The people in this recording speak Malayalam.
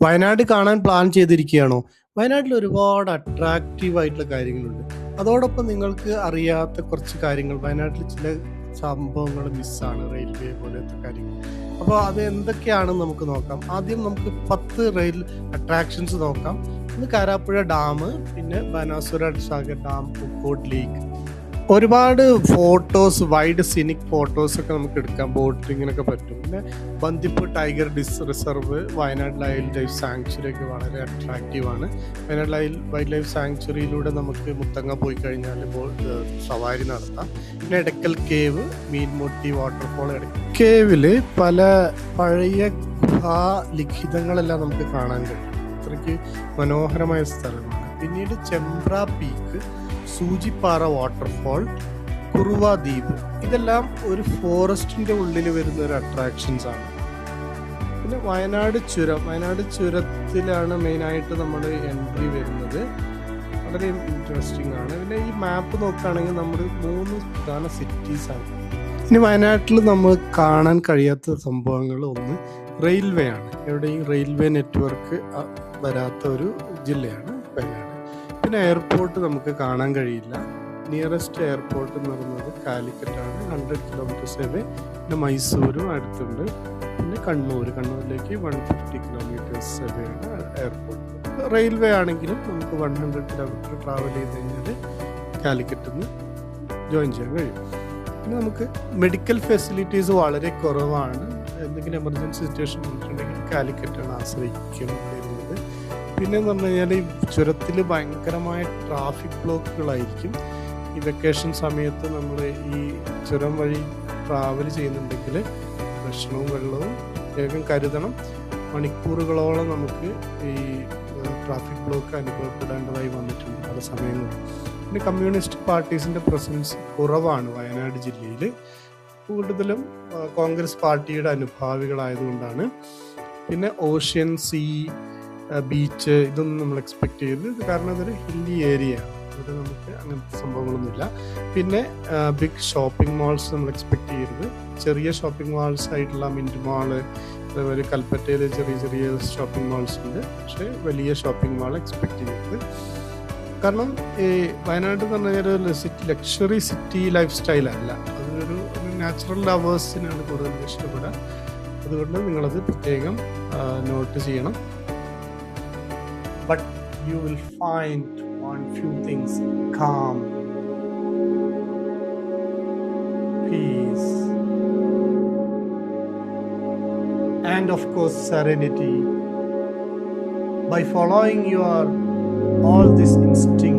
വയനാട് കാണാൻ പ്ലാൻ ചെയ്തിരിക്കുകയാണോ? വയനാട്ടിൽ ഒരുപാട് അട്രാക്റ്റീവ് ആയിട്ടുള്ള കാര്യങ്ങളുണ്ട്. അതോടൊപ്പം നിങ്ങൾക്ക് അറിയാത്ത കുറച്ച് കാര്യങ്ങൾ, വയനാട്ടിൽ ചില സംഭവങ്ങൾ മിസ്സാണ്, റെയിൽവേ പോലത്തെ കാര്യങ്ങൾ. അപ്പോൾ അത് എന്തൊക്കെയാണെന്ന് നമുക്ക് നോക്കാം. ആദ്യം നമുക്ക് 10 റെയിൽ അട്രാക്ഷൻസ് നോക്കാം. ഒന്ന് കാരാപ്പുഴ ഡാം, പിന്നെ ബാനാസുര സാഗർ ഡാം, പൂക്കോട് ലേക്ക്. ഒരുപാട് ഫോട്ടോസ്, വൈഡ് സിനിക് ഫോട്ടോസ് ഒക്കെ നമുക്ക് എടുക്കാം, ബോട്ടിങ്ങിനൊക്കെ പറ്റും. പിന്നെ Bandipur tiger reserve, Wayanad wild life sanctuary ഒക്കെ വളരെ അട്രാക്റ്റീവ് ആണ്. വയനാട് വൈൽഡ് ലൈഫ് സാങ്ച്വറിയിലൂടെ നമുക്ക് മുത്തങ്ങ പോയി കഴിഞ്ഞാൽ സവാരി നടത്താം. പിന്നെ എടക്കൽ കേവ്, മീൻമുട്ടി വാട്ടർഫോൾ. കേവില് പല പഴയ ഗുഹാ ലിഖിതങ്ങളെല്ലാം നമുക്ക് കാണാൻ കഴിയും. അത്രയ്ക്ക് മനോഹരമായ സ്ഥലമാണ്. പിന്നീട് ചെമ്പ്ര പീക്ക്, സൂചിപ്പാറ വാട്ടർഫോൾ, കുറുവ ദ്വീപ്, ഇതെല്ലാം ഒരു ഫോറസ്റ്റിന്റെ ഉള്ളിൽ വരുന്ന ഒരു അട്രാക്ഷൻസ് ആണ്. പിന്നെ വയനാട് ചുരത്തിലാണ് മെയിനായിട്ട് നമ്മൾ എൻട്രി വരുന്നത്. വളരെ ഇൻട്രസ്റ്റിംഗ് ആണ്. പിന്നെ ഈ മാപ്പ് നോക്കുകയാണെങ്കിൽ നമ്മൾ 3 പ്രധാന സിറ്റീസ് ആണ്. ഇനി വയനാട്ടിൽ നമ്മൾ കാണാൻ കഴിയാത്ത സംഭവങ്ങൾ, ഒന്ന് റെയിൽവേ ആണ്. എവിടെയും റെയിൽവേ നെറ്റ്വർക്ക് വരാത്ത ഒരു ജില്ലയാണ് വയനാട്. പിന്നെ എയർപോർട്ട് നമുക്ക് കാണാൻ കഴിയില്ല. നിയറസ്റ്റ് എയർപോർട്ട് എന്ന് പറയുന്നത് കാലിക്കറ്റാണ്, 100 കിലോമീറ്റേഴ്സ് അവേ. പിന്നെ മൈസൂരും അടുത്തുണ്ട്. പിന്നെ കണ്ണൂരിലേക്ക് 150 കിലോമീറ്റേഴ്സ് അവയാണ് എയർപോർട്ട്. റെയിൽവേ ആണെങ്കിലും നമുക്ക് 100 കിലോമീറ്റർ ട്രാവൽ ചെയ്ത് കഴിഞ്ഞാൽ കാലിക്കറ്റിൽ നിന്ന് ജോയിൻ ചെയ്യാൻ കഴിയും. പിന്നെ നമുക്ക് മെഡിക്കൽ ഫെസിലിറ്റീസ് വളരെ കുറവാണ്. എന്തെങ്കിലും എമർജൻസി സിറ്റുവേഷൻ വന്നിട്ടുണ്ടെങ്കിൽ കാലിക്കറ്റാണ് ആശ്രയിക്കുന്നത്. പിന്നെ എന്ന് പറഞ്ഞു കഴിഞ്ഞാൽ ഈ ചുരത്തിൽ ഭയങ്കരമായ ട്രാഫിക് ബ്ലോക്കുകളായിരിക്കും. ഈ വെക്കേഷൻ സമയത്ത് നമ്മൾ ഈ ചുരം വഴി ട്രാവൽ ചെയ്യുന്നുണ്ടെങ്കിൽ ഭക്ഷണവും വെള്ളവും വേഗം കരുതണം. മണിക്കൂറുകളോളം നമുക്ക് ഈ ട്രാഫിക് ബ്ലോക്ക് അനുഭവപ്പെടേണ്ടതായി വന്നിട്ടുണ്ട് പല സമയങ്ങളിൽ. പിന്നെ കമ്മ്യൂണിസ്റ്റ് പാർട്ടീസിൻ്റെ പ്രസൻസ് കുറവാണ് വയനാട് ജില്ലയിൽ. കൂടുതലും കോൺഗ്രസ് പാർട്ടിയുടെ അനുഭാവികളായതുകൊണ്ടാണ്. പിന്നെ ഓഷ്യൻ, സീ, ബീച്ച്, ഇതൊന്നും നമ്മൾ എക്സ്പെക്ട് ചെയ്യരുത്. കാരണം അതൊരു ഹില്ലി ഏരിയ ആണ്. ഇവിടെ നമുക്ക് അങ്ങനത്തെ സംഭവങ്ങളൊന്നുമില്ല. പിന്നെ ബിഗ് ഷോപ്പിംഗ് മാൾസ് നമ്മൾ എക്സ്പെക്ട് ചെയ്യരുത്. ചെറിയ ഷോപ്പിംഗ് മാൾസ് ആയിട്ടുള്ള മിൻറ്റ് മാള്, അതേപോലെ കൽപ്പറ്റയിൽ ചെറിയ ഷോപ്പിംഗ് മാൾസ് ഉണ്ട്. പക്ഷേ വലിയ ഷോപ്പിംഗ് മാൾ എക്സ്പെക്ട് ചെയ്യരുത്. കാരണം ഈ വയനാട് എന്ന് പറഞ്ഞാൽ ഒരു ലക്ഷറി സിറ്റി ലൈഫ് സ്റ്റൈൽ അല്ല. അതൊരു നാച്ചുറൽ ലവേഴ്സിനാണ് കൂടുതൽ ഇഷ്ടപ്പെടുക. അതുകൊണ്ട് നിങ്ങളത് പ്രത്യേകം നോട്ട് ചെയ്യണം. But you will find one few things: calm, peace, and of course serenity. By following your all these instincts,